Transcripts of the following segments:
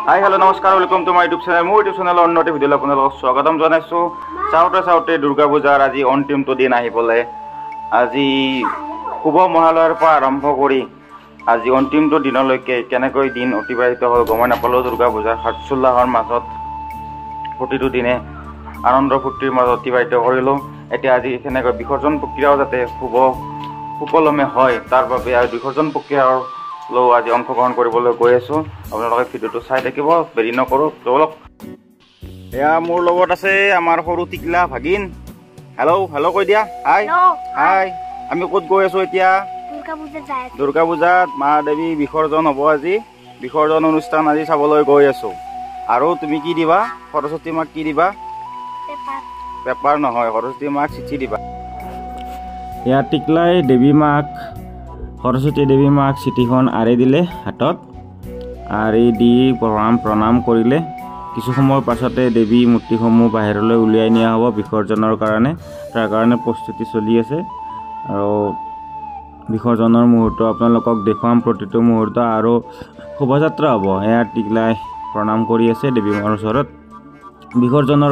Hi hello' নমস্কাৰ welcome to my YouTube channel. মোৰ YouTube চেনেলৰ অন্য এটা ভিডিঅ'লৈ আপোনালোকক স্বাগতম জনাইছোঁ। চাওঁতে দুৰ্গা পূজাৰ আজি অন্তিমটো দিন আহিবলৈ, আজি শুভ মহালয়াৰ পৰা আৰম্ভ কৰি আজি অন্তিমটো দিনলৈকে কেনেকৈ দিন অতিবাহিত হ'ল গমে নাপালোঁ। দুৰ্গা পূজাৰ হৰ্ষোল্লাহৰ মাজত প্ৰতিটো দিনে আনন্দ ফূৰ্তিৰ মাজত অতিবাহিত কৰিলোঁ। এতিয়া আজি কেনেকৈ বিসৰ্জন প্ৰক্ৰিয়াও যাতে সুকলমে হয় তাৰ বাবে আৰু বিসৰ্জন প্ৰক্ৰিয়াৰ আজি অংশগ্ৰহণ কৰিবলৈ গৈ আছোঁ। আপোনালোকে ভিডিঅ'টো চাই থাকিব, দেৰি নকৰোঁ বলক। এয়া মোৰ লগত আছে আমাৰ সৰু টিকলা ভাগিন। হেল্ল' কৈ দিয়া হাই হাই। আমি ক'ত গৈ আছোঁ এতিয়া? দুৰ্গা পূজাত মা দেৱী বিসৰ্জন হ'ব আজি। বিসৰ্জন অনুষ্ঠান আজি চাবলৈ গৈ আছোঁ। আৰু তুমি কি দিবা? সৰস্বতী মাক কি দিবা? পেপাৰ নহয়, সৰস্বতী মাক চিঠি দিবা। ইয়াত টিকলাই দেৱী মাক, সৰস্বতী দেৱী মাক চিঠিখন আঁৰি দিলে হাতত, আঁৰি দি প্ৰণাম কৰিলে। কিছু সময়ৰ পাছতে দেৱী মূৰ্তিসমূহ বাহিৰলৈ উলিয়াই নিয়া হ'ব বিসৰ্জনৰ কাৰণে। তাৰ কাৰণে প্ৰস্তুতি চলি আছে আৰু বিসৰ্জনৰ মুহূৰ্ত আপোনালোকক দেখুৱাম প্ৰতিটো মুহূৰ্ত। আৰু শোভাযাত্ৰা হ'ব। এয়া টিকলাই প্ৰণাম কৰি আছে দেৱী মাৰ ওচৰত। বিসৰ্জনৰ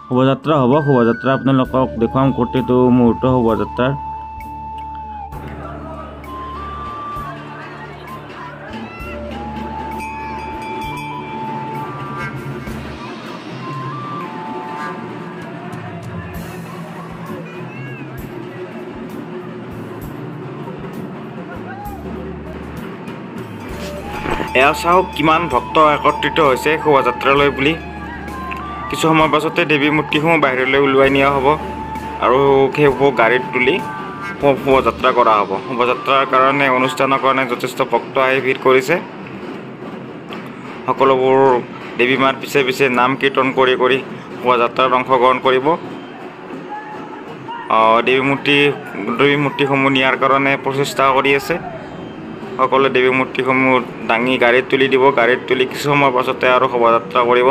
শোভাযাত্ৰা হ'ব। শোভাযাত্ৰা আপোনালোকক দেখুৱাম প্ৰতিটো মুহূৰ্ত শোভাযাত্ৰাৰ। এয়া চাওক কিমান ভক্ত একত্ৰিত হৈছে শোভাযাত্ৰালৈ বুলি। কিছু সময়ৰ পাছতে দেৱী মূৰ্তিসমূহ বাহিৰলৈ ওলোৱাই নিয়া হ'ব আৰু সেইবোৰ গাড়ীত তুলি শোভাযাত্ৰা কৰা হ'ব। শোভাযাত্ৰাৰ কাৰণে অনুষ্ঠানৰ কাৰণে যথেষ্ট ভক্ত আহি ভিৰ কৰিছে। সকলোবোৰ দেৱী মাৰ পিছে পিছে নাম কীৰ্তন কৰি শোভাযাত্ৰাত অংশগ্ৰহণ কৰিব। দেৱী মূৰ্তিসমূহ নিয়াৰ কাৰণে প্ৰচেষ্টা কৰি আছে। সকলোৱে দেৱী মূৰ্তিসমূহ দাঙি গাড়ীত তুলি দিব। গাড়ীত তুলি কিছু সময়ৰ পাছতে আৰু শোভাযাত্ৰা কৰিব।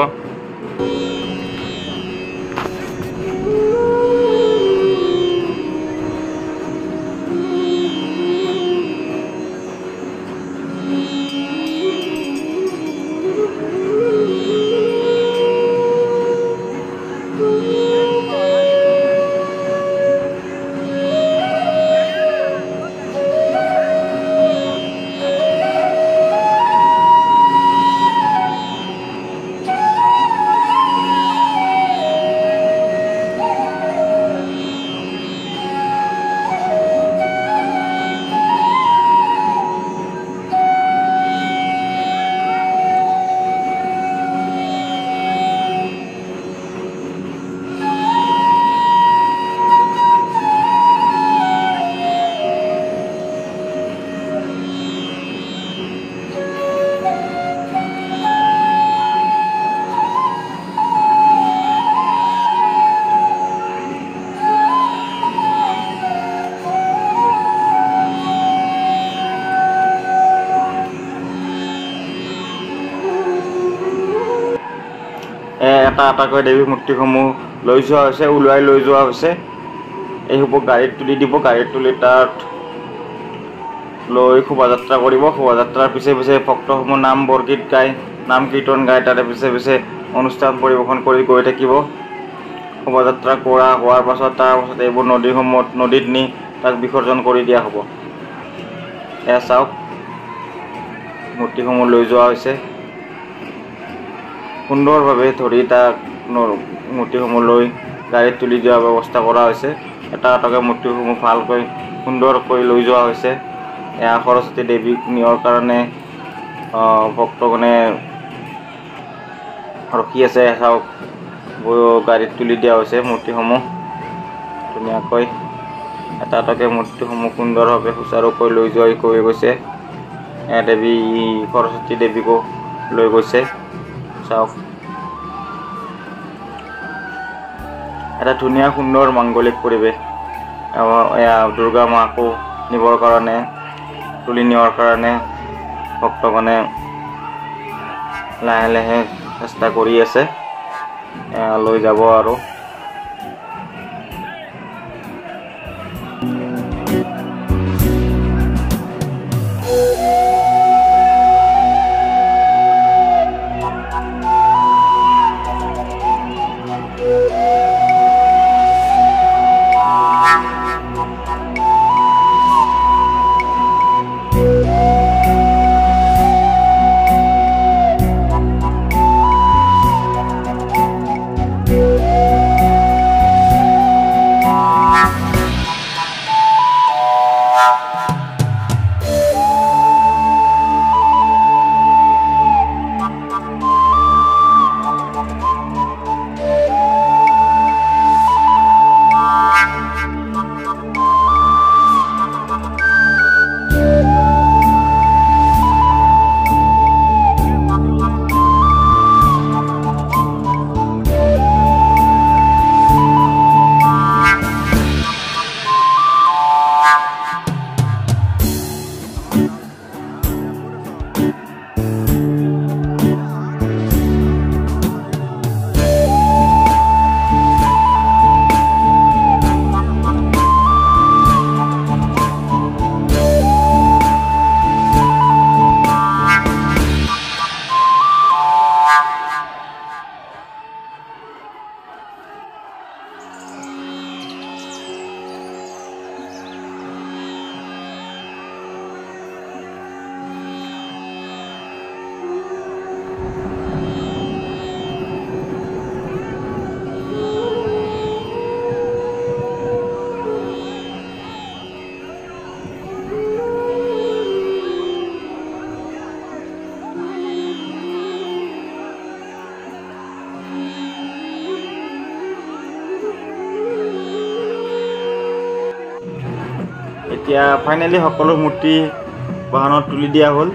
এটা এটাকৈ দেৱী মূৰ্তিসমূহ লৈ যোৱা হৈছে, ওলোৱাই লৈ যোৱা হৈছে। এইসমূহ গাড়ীত তুলি দিব। গাড়ীত তুলি তাত লৈ শোভাযাত্ৰা কৰিব। শোভাযাত্ৰাৰ পিছে পিছে ভক্তসমূহ নাম বৰগীত গায়, নাম কীৰ্তন গায়। তাৰে পিছে পিছে অনুষ্ঠান পৰিৱেশন কৰি গৈ থাকিব। শোভাযাত্ৰা কৰা হোৱাৰ পাছত তাৰপাছত এইবোৰ নদীত নি তাক বিসৰ্জন কৰি দিয়া হ'ব। এয়া চাওক মূৰ্তিসমূহ লৈ যোৱা হৈছে। সুন্দৰভাৱে ধৰি তাক মূৰ্তিসমূহ লৈ গাড়ীত তুলি দিয়াৰ ব্যৱস্থা কৰা হৈছে। এটা এটাকৈ মূৰ্তিসমূহ ভালকৈ সুন্দৰকৈ লৈ যোৱা হৈছে। এয়া সৰস্বতী দেৱীক নিয়াৰ কাৰণে ভক্তগণে ৰখি আছে। চাওক গাড়ীত তুলি দিয়া হৈছে মূৰ্তিসমূহ ধুনীয়াকৈ। এটা এটাকৈ মূৰ্তিসমূহ সুন্দৰভাৱে সুচাৰুকৈ লৈ যোৱা কৰি গৈছে। দেৱী সৰস্বতী দেৱীকো লৈ গৈছে। চাওক এটা ধুনীয়া সুন্দৰ মাংগলিক পৰিৱেশ। এয়া দুৰ্গা মাকো নিবৰ কাৰণে, তুলি নিয়াৰ কাৰণে ভক্তগণে লাহে লাহে চেষ্টা কৰি আছে লৈ যাব আৰু। এতিয়া ফাইনেলি সকলো মূৰ্তি বাহনত তুলি দিয়া হ'ল।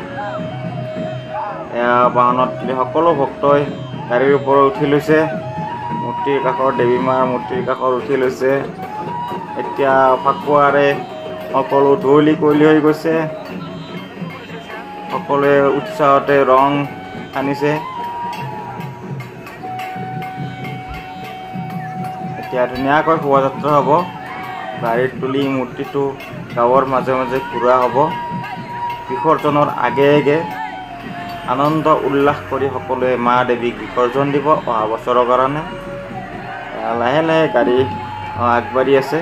বাহনত তুলি সকলো ভক্তই গাড়ীৰ ওপৰত উঠি লৈছে। মূৰ্তিৰ কাষৰ দেৱী মাৰ মূৰ্তিৰ কাষত উঠি লৈছে। এতিয়া ফাকুৱাৰে সকলো ধুৱলি কুঁৱলী হৈ গৈছে। সকলোৱে উৎসাহতে ৰং সানিছে। এতিয়া ধুনীয়াকৈ শোভাযাত্ৰা হ'ব। গাড়ীত তুলি মূৰ্তিটো গাঁৱৰ মাজে মাজে ঘূৰা হ'ব। বিসৰ্জনৰ আগে আগে আনন্দ উল্লাস কৰি সকলোৱে মা দেৱীক বিসৰ্জন দিব অহা বছৰৰ কাৰণে। লাহে লাহে গাড়ী আগবাঢ়ি আছে।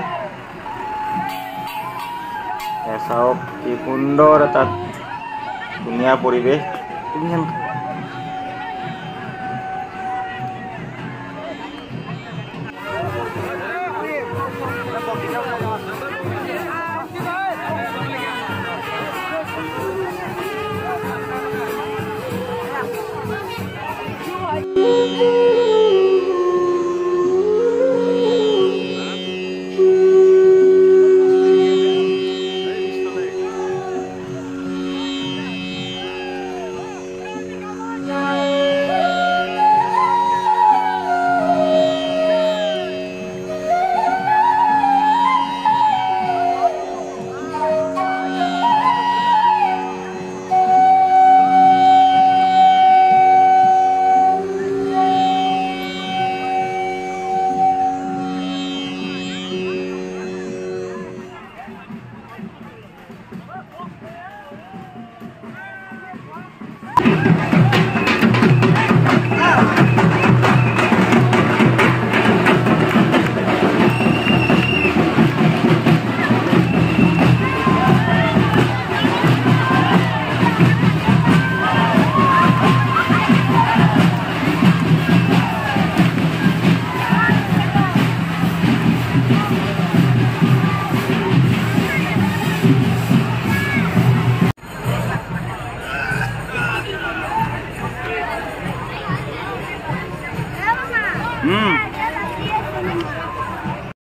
চাওক কি সুন্দৰ এটা ধুনীয়া পৰিৱেশ।